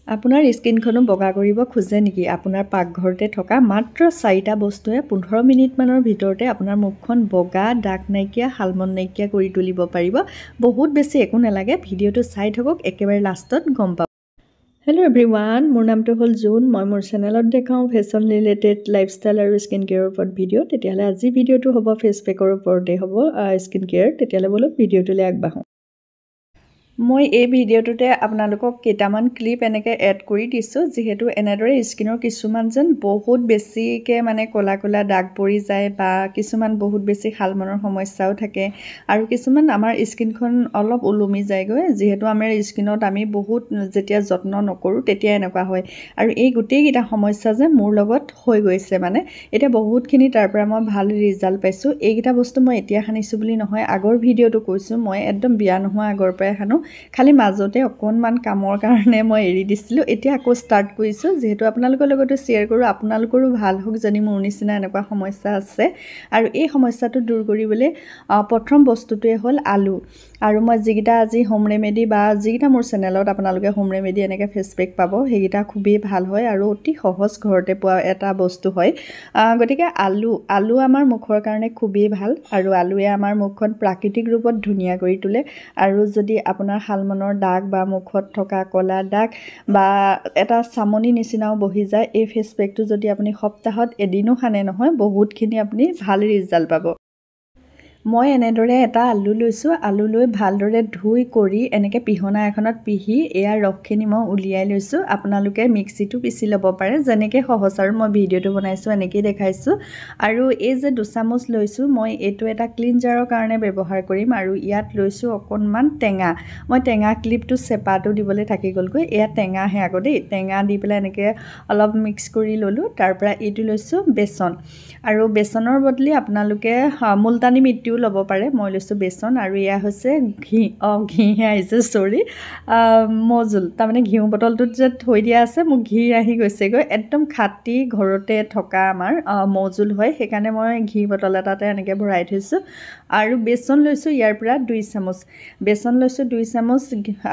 আপোনাৰ স্কিনখনো বগা কৰিব খোজে নেকি? আপোনাৰ পাকঘৰতে থকা মাত্ৰ 4টা বস্তুৱে 15 মিনিটমানৰ ভিতৰতে আপোনাৰ মুখখন বগা, দাগ নাইকিয়া, শালমন নাইকিয়া কৰি তুলিব পাৰিব। বহুত বেছি একো নালাগে, ভিডিঅ'টো চাই থাকক, একেবাৰে লাষ্টত গম পাব। হেল্ল' এভৰিৱান, মোৰ নামটো হ'ল জুন। মই মোৰ চেনেলত দেখাওঁ ফেশ্বন ৰিলেটেড লাইফষ্টাইল আৰু স্কিন কেয়াৰৰ ওপৰত ভিডিঅ'। তেতিয়াহ'লে আজি ভিডিঅ'টো হ'ব ফেচ পেকৰ ওপৰতে হ'ব, স্কিন কেয়াৰ। তেতিয়াহ'লে বলক ভিডিঅ'টোলৈ আগবাঢ়োঁ। মই এই ভিডিঅ'টোতে আপোনালোকক কেইটামান ক্লিপ এনেকৈ এড কৰি দিছোঁ, যিহেতু এনেদৰে স্কিনৰ কিছুমান যেন বহুত বেছিকৈ মানে ক'লা ক'লা দাগ পৰি যায়, বা কিছুমান বহুত বেছি শালমনৰ সমস্যাও থাকে, আৰু কিছুমান আমাৰ স্কিনখন অলপ ওলমি যায়গৈ, যিহেতু আমাৰ স্কিনত আমি বহুত যেতিয়া যত্ন নকৰোঁ তেতিয়া এনেকুৱা হয়। আৰু এই গোটেইকেইটা সমস্যা যে মোৰ লগত হৈ গৈছে, মানে এতিয়া বহুতখিনি তাৰ পৰা মই ভাল ৰিজাল্ট পাইছোঁ। এইকেইটা বস্তু মই এতিয়া সানিছোঁ বুলি নহয়, আগৰ ভিডিঅ'টো কৈছোঁ, মই একদম বিয়া নোহোৱা আগৰ পৰাই সানো। খালি মাজতে অকণমান কামৰ কাৰণে মই এৰি দিছিলোঁ, এতিয়া আকৌ ষ্টাৰ্ট কৰিছোঁ, যিহেতু আপোনালোকৰ লগতো শ্বেয়াৰ কৰোঁ, আপোনালোকৰো ভাল হওক যদি মোৰ নিচিনা এনেকুৱা সমস্যা আছে। আৰু এই সমস্যাটো দূৰ কৰিবলৈ প্ৰথম বস্তুটোৱে হ'ল আলু। আৰু মই যিকেইটা আজি হোম ৰেমেডি বা যিকেইটা মোৰ চেনেলত আপোনালোকে হোম ৰেমেডি এনেকৈ ফেচ পেক পাব, সেইকেইটা খুবেই ভাল হয় আৰু অতি সহজ ঘৰতে পোৱা এটা বস্তু হয়। গতিকে আলু আমাৰ মুখৰ কাৰণে খুবেই ভাল, আৰু আলুৱে আমাৰ মুখখন প্ৰাকৃতিক ৰূপত ধুনীয়া কৰি তোলে। আৰু যদি আপোনাৰ শালমনৰ দাগ বা মুখত থকা ক'লা দাগ বা এটা চামনি নিচিনাও বহি যায়, এই ফেচ পেকটো যদি আপুনি সপ্তাহত এদিনো সানে নহয়, বহুতখিনি আপুনি ভাল ৰিজাল্ট পাব। মই এনেদৰে এটা আলু লৈছোঁ, আলু লৈ ভালদৰে ধুই কৰি এনেকৈ পিহনা এখনত পিহি ইয়াৰ ৰসখিনি মই উলিয়াই লৈছোঁ। আপোনালোকে মিক্সিটো পিচি ল'ব পাৰে, যেনেকৈ সহজ আৰু মই ভিডিঅ'টো বনাইছোঁ এনেকেই দেখাইছোঁ। আৰু এই যে 2 চামুচ লৈছোঁ, মই এইটো এটা ক্লিনজাৰৰ কাৰণে ব্যৱহাৰ কৰিম, আৰু ইয়াত লৈছোঁ অকণমান টেঙা। মই টেঙা ক্লিপটো চেপাটো দিবলৈ থাকি গ'লগৈ, এয়া টেঙাহে আকৌ দেই। টেঙা দি পেলাই এনেকৈ অলপ মিক্স কৰি ল'লোঁ। তাৰপৰা এইটো লৈছোঁ বেচন, আৰু বেচনৰ বদলি আপোনালোকে মুলতানী মিট্টিও ল'ব পাৰে। মই লৈছোঁ বেচন, আৰু এয়া হৈছে ঘিহে আহিছে, চৰি, মৌজোল। তাৰমানে ঘিউ বটলটোত যে থৈ দিয়া আছে, মোক ঘি আহি গৈছেগৈ। একদম খাটি ঘৰতে থকা আমাৰ মৌজোল হয়, সেইকাৰণে মই ঘি বটল এটাতে এনেকৈ ভৰাই থৈছোঁ। আৰু বেচন লৈছোঁ ইয়াৰ পৰা 2 চামুচ, বেচন লৈছোঁ 2 চামুচ,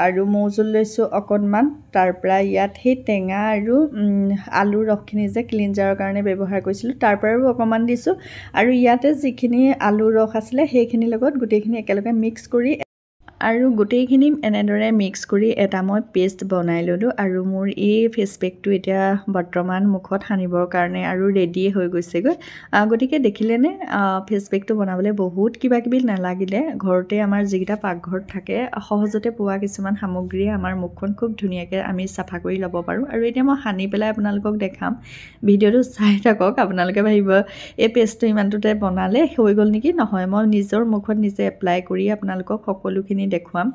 আৰু মৌজোল লৈছোঁ অকণমান। তাৰপৰা ইয়াত সেই টেঙা আৰু আলুৰ ৰসখিনি যে ক্লিনজাৰৰ কাৰণে ব্যৱহাৰ কৰিছিলোঁ, তাৰ পৰাও অকণমান দিছোঁ। আৰু ইয়াতে যিখিনি আলুৰ ৰস আছিলে সেইখিনিৰ লগত গোটেইখিনি একেলগে মিক্স কৰি, আৰু গোটেইখিনি এনেদৰে মিক্স কৰি এটা মই পেষ্ট বনাই ল'লোঁ। আৰু মোৰ এই ফেচ পেকটো এতিয়া বৰ্তমান মুখত সানিবৰ কাৰণে আৰু ৰেডিয়ে হৈ গৈছেগৈ। গতিকে দেখিলেনে, ফেচ পেকটো বনাবলৈ বহুত কিবাকিবি নালাগিলে, ঘৰতে আমাৰ যিকেইটা পাকঘৰত থাকে সহজতে পোৱা কিছুমান সামগ্ৰীয়ে আমাৰ মুখখন খুব ধুনীয়াকৈ আমি চাফা কৰি ল'ব পাৰোঁ। আৰু এতিয়া মই সানি পেলাই আপোনালোকক দেখাম, ভিডিঅ'টো চাই থাকক। আপোনালোকে ভাবিব এই পেষ্টটো ইমানটোতে বনালে হৈ গ'ল নেকি? নহয়, মই নিজৰ মুখত নিজে এপ্লাই কৰি আপোনালোকক সকলোখিনি দেখুৱাম।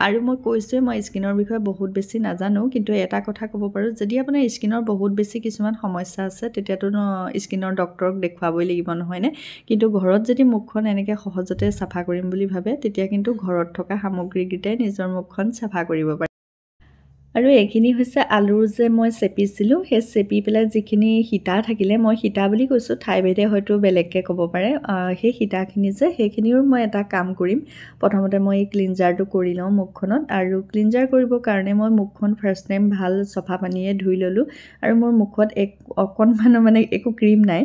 আৰু মই কৈছোঁৱে, মই স্কিনৰ বিষয়ে বহুত বেছি নাজানো, কিন্তু এটা কথা ক'ব পাৰোঁ, যদি আপোনাৰ স্কিনৰ বহুত বেছি কিছুমান সমস্যা আছে, তেতিয়াতো স্কিনৰ ডক্তৰক দেখুৱাবই লাগিব, নহয়নে? কিন্তু ঘৰত যদি মুখখন এনেকৈ সহজতে চাফা কৰিম বুলি ভাবে, তেতিয়া কিন্তু ঘৰত থকা সামগ্ৰীকেইটাই নিজৰ মুখখন চাফা কৰিব পাৰে। আৰু এইখিনি হৈছে আলুৰ যে মই চেপিছিলোঁ, সেই চেপি পেলাই যিখিনি সীতা থাকিলে, মই সীতা বুলি কৈছোঁ, ঠাইভেদে হয়তো বেলেগকৈ ক'ব পাৰে, সেই সীতাখিনি যে সেইখিনিও মই এটা কাম কৰিম। প্ৰথমতে মই এই ক্লিনজাৰটো কৰি লওঁ মুখখনত, আৰু ক্লিনজাৰ কৰিবৰ কাৰণে মই মুখখন ফাৰ্ষ্ট টাইম ভাল চফা পানীয়ে ধুই ল'লোঁ। আৰু মোৰ মুখত অকণমানো মানে একো ক্ৰীম নাই,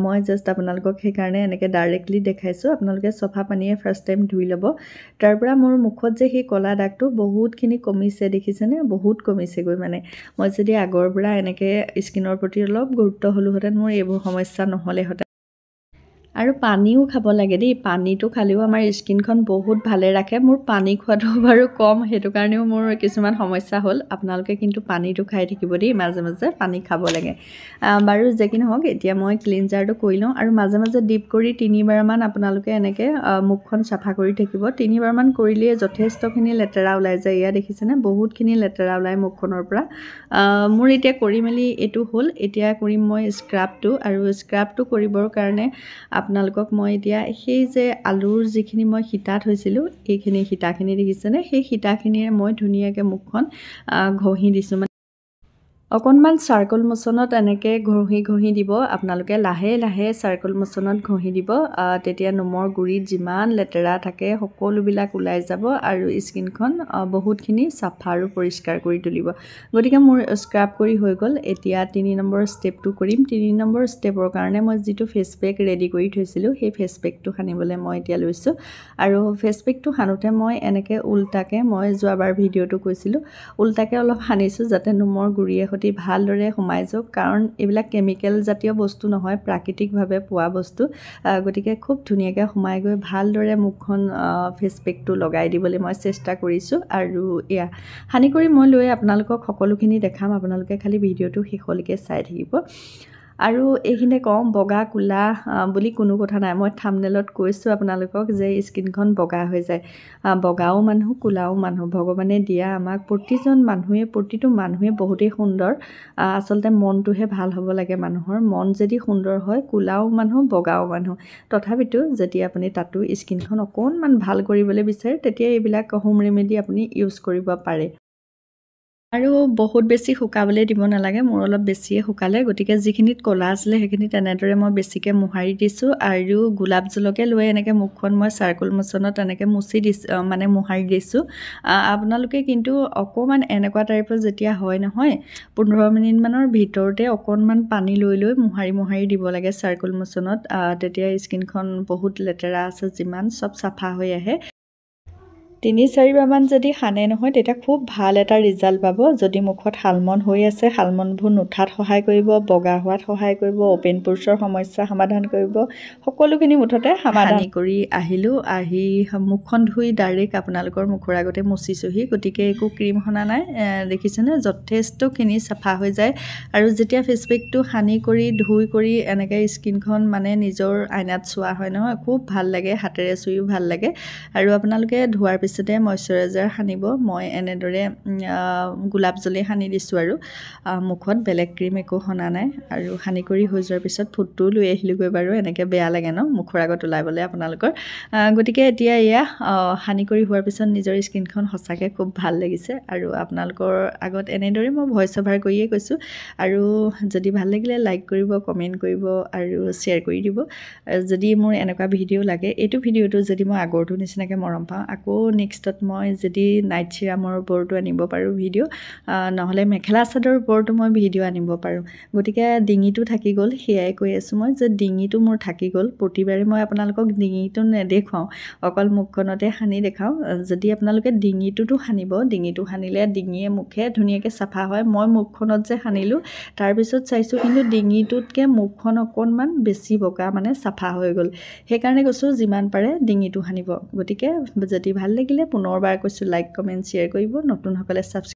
মই জাষ্ট আপোনালোকক সেইকাৰণে এনেকৈ ডাইৰেক্টলি দেখাইছোঁ। আপোনালোকে চফা পানীয়ে ফাৰ্ষ্ট টাইম ধুই ল'ব। তাৰপৰা মোৰ মুখত যে সেই ক'লা দাগটো বহুতখিনি কমিছে, দেখিছেনে? বহুত কমিছেগৈ। মানে মই যদি আগৰ পৰা এনেকৈ স্কিনৰ প্ৰতি অলপ গুৰুত্ব হ'লোহেঁতেন, মোৰ এইবোৰ সমস্যা নহ'লেহেঁতেন। আৰু পানীও খাব লাগে দেই, পানীটো খালেও আমাৰ স্কিনখন বহুত ভালে ৰাখে। মোৰ পানী খোৱাটো বাৰু কম, সেইটো কাৰণেও মোৰ কিছুমান সমস্যা হ'ল। আপোনালোকে কিন্তু পানীটো খাই থাকিব দেই, মাজে মাজে পানী খাব লাগে। বাৰু যে কি নহওক, এতিয়া মই ক্লিনজাৰটো কৰি লওঁ, আৰু মাজে মাজে ডিপ কৰি 3বাৰমান আপোনালোকে এনেকৈ মুখখন চাফা কৰি থাকিব। 3বাৰমান কৰিলেই যথেষ্টখিনি লেতেৰা ওলাই যায়। এয়া দেখিছেনে, বহুতখিনি লেতেৰা ওলাই মুখখনৰ পৰা। মোৰ এতিয়া কৰি মেলি এইটো হ'ল। এতিয়া কৰিম মই স্ক্ৰাবটো, আৰু স্ক্ৰাবটো কৰিবৰ কাৰণে আপোনালোকক মই এতিয়া সেই যে আলুৰ যিখিনি মই সীতা থৈছিলোঁ, এইখিনি সীতাখিনি দেখিছেনে, সেই সীতাখিনিৰে মই ধুনীয়াকৈ মুখখন ঘঁহি দিছোঁ। অকণমান চাৰ্কল মোচনত এনেকৈ ঘঁহি দিব আপোনালোকে লাহে লাহে চাৰ্কল মোচনত ঘঁহি দিব তেতিয়া নোমৰ গুৰিত যিমান লেতেৰা থাকে সকলোবিলাক ওলাই যাব আৰু স্কিনখন বহুতখিনি চাফা আৰু পৰিষ্কাৰ কৰি তুলিব গতিকে মোৰ স্ক্ৰাব কৰি হৈ গ'ল এতিয়া 3 নম্বৰ ষ্টেপটো কৰিম 3 নম্বৰ ষ্টেপৰ কাৰণে মই যিটো ফেচ পেক ৰেডি কৰি থৈছিলোঁ সেই ফেচ পেকটো সানিবলৈ মই এতিয়া লৈছোঁ আৰু ফেচ পেকটো সানোতে মই এনেকৈ উল্টাকৈ মই যোৱাবাৰ ভিডিঅ'টো কৈছিলোঁ উল্টাকৈ অলপ সানিছোঁ যাতে নোমৰ গুৰিয়ে ভালদৰে সোমাই যাওক কাৰণ এইবিলাক কেমিকেল জাতীয় বস্তু নহয় প্ৰাকৃতিকভাৱে পোৱা বস্তু গতিকে খুব ধুনীয়াকৈ সোমাই গৈ ভালদৰে মুখখন ফেচ পেকটো লগাই দিবলৈ মই চেষ্টা কৰিছোঁ আৰু এয়া সানি কৰি মই লৈ আপোনালোকক সকলোখিনি দেখাম আপোনালোকে খালি ভিডিঅ'টো শেষলৈকে চাই থাকিব আৰু এইখিনিতে কওঁ বগা কোলা বুলি কোনো কথা নাই মই থাম্বনেলত কৈছোঁ আপোনালোকক যে স্কিনখন বগা হৈ যায় বগাও মানুহ কোলাও মানুহ ভগৱানে দিয়া আমাক প্ৰতিটো মানুহে বহুতেই সুন্দৰ আচলতে মনটোহে ভাল হ'ব লাগে মানুহৰ মন যদি সুন্দৰ হয় কোলাও মানুহ বগাও মানুহ তথাপিতো যদি আপুনি তাতো স্কিনখন অকণমান ভাল কৰিবলৈ বিচাৰে তেতিয়া এইবিলাক হোম ৰেমেডি আপুনি ইউজ কৰিব পাৰে আৰু বহুত বেছি শুকাবলৈ দিব নালাগে মোৰ অলপ বেছিয়ে শুকালে গতিকে যিখিনিত ক'লা আছিলে সেইখিনি তেনেদৰে মই বেছিকৈ মোহাৰি দিছোঁ আৰু গোলাপ জলকে লৈ এনেকৈ মুখখন মই চাৰ্কল মোচনত এনেকৈ মুচি দিছোঁ মানে মোহাৰি দিছোঁ আপোনালোকে কিন্তু অকণমান এনেকুৱা টাইপৰ যেতিয়া হয় নহয় 15 মিনিটমানৰ ভিতৰতে অকণমান পানী লৈ মোহাৰি দিব লাগে চাৰ্কল মোচনত তেতিয়া স্কিনখন বহুত লেতেৰা আছে যিমান চব চাফা হৈ আহে 3-4বাৰমান যদি সানে নহয় তেতিয়া খুব ভাল এটা ৰিজাল্ট পাব যদি মুখত শালমন হৈ আছে শালমনবোৰ নুঠাত সহায় কৰিব বগা হোৱাত সহায় কৰিব অ'পেন প'ৰ্ছৰ সমস্যা সমাধান কৰিব সকলোখিনি মুঠতে সমাধান কৰি আহিলোঁ আহি মুখখন ধুই ডাইৰেক্ট আপোনালোকৰ মুখৰ আগতে মুচিছোঁহি গতিকে একো ক্ৰীম সনা নাই দেখিছেনে যথেষ্টখিনি চাফা হৈ যায় আৰু যেতিয়া ফেচ পেকটো সানি কৰি ধুই কৰি এনেকৈ স্কিনখন মানে নিজৰ আইনাত চোৱা হয় নহয় খুব ভাল লাগে হাতেৰে চুইও ভাল লাগে আৰু আপোনালোকে ধোৱাৰ পিছতে মইশ্চাৰাইজাৰ সানিব মই এনেদৰে গোলাপ জলেই সানি দিছোঁ আৰু মুখত বেলেগ ক্ৰীম একো সনা নাই আৰু সানি কৰি হৈ যোৱাৰ পিছত ফুটটোও লৈ আহিলোঁগৈ বাৰু এনেকৈ বেয়া লাগে ন মুখৰ আগত ওলাবলৈ আপোনালোকৰ গতিকে এতিয়া এয়া সানি কৰি হোৱাৰ পিছত নিজৰ স্কিনখন সঁচাকৈ খুব ভাল লাগিছে আৰু আপোনালোকৰ আগত এনেদৰে মই ভইচ অভাৰ কৰিয়ে কৈছোঁ আৰু যদি ভাল লাগিলে লাইক কৰিব কমেণ্ট কৰিব আৰু শ্বেয়াৰ কৰি দিব যদি মোৰ এনেকুৱা ভিডিঅ' লাগে এইটো ভিডিঅ'টো যদি মই আগৰটো নিচিনাকৈ মৰম পাওঁ আকৌ নেক্সটত মই যদি নাইট চিৰামৰ ওপৰতো আনিব পাৰোঁ ভিডিঅ' নহ'লে মেখেলা চাদৰ ওপৰতো মই ভিডিঅ' আনিব পাৰোঁ গতিকে ডিঙিটো থাকি গ'ল সেয়াই কৈ আছোঁ মই যে ডিঙিটো মোৰ থাকি গ'ল প্ৰতিবাৰে মই আপোনালোকক ডিঙিটো নেদেখুৱাওঁ অকল মুখখনতে সানি দেখাওঁ যদি আপোনালোকে ডিঙিটোতো সানিব ডিঙিটো সানিলে ডিঙিয়ে মুখে ধুনীয়াকৈ চাফা হয় মই মুখখনত যে সানিলোঁ তাৰপিছত চাইছোঁ কিন্তু ডিঙিটোতকৈ মুখখন অকণমান বেছি বগা মানে চাফা হৈ গ'ল সেইকাৰণে কৈছোঁ যিমান পাৰে ডিঙিটো সানিব গতিকে যদি ভাল লাগিলে পুনৰবাৰ কৈছোঁ লাইক কমেণ্ট শ্বেয়াৰ কৰিব নতুনসকলে ছাবস্ক্ৰাইব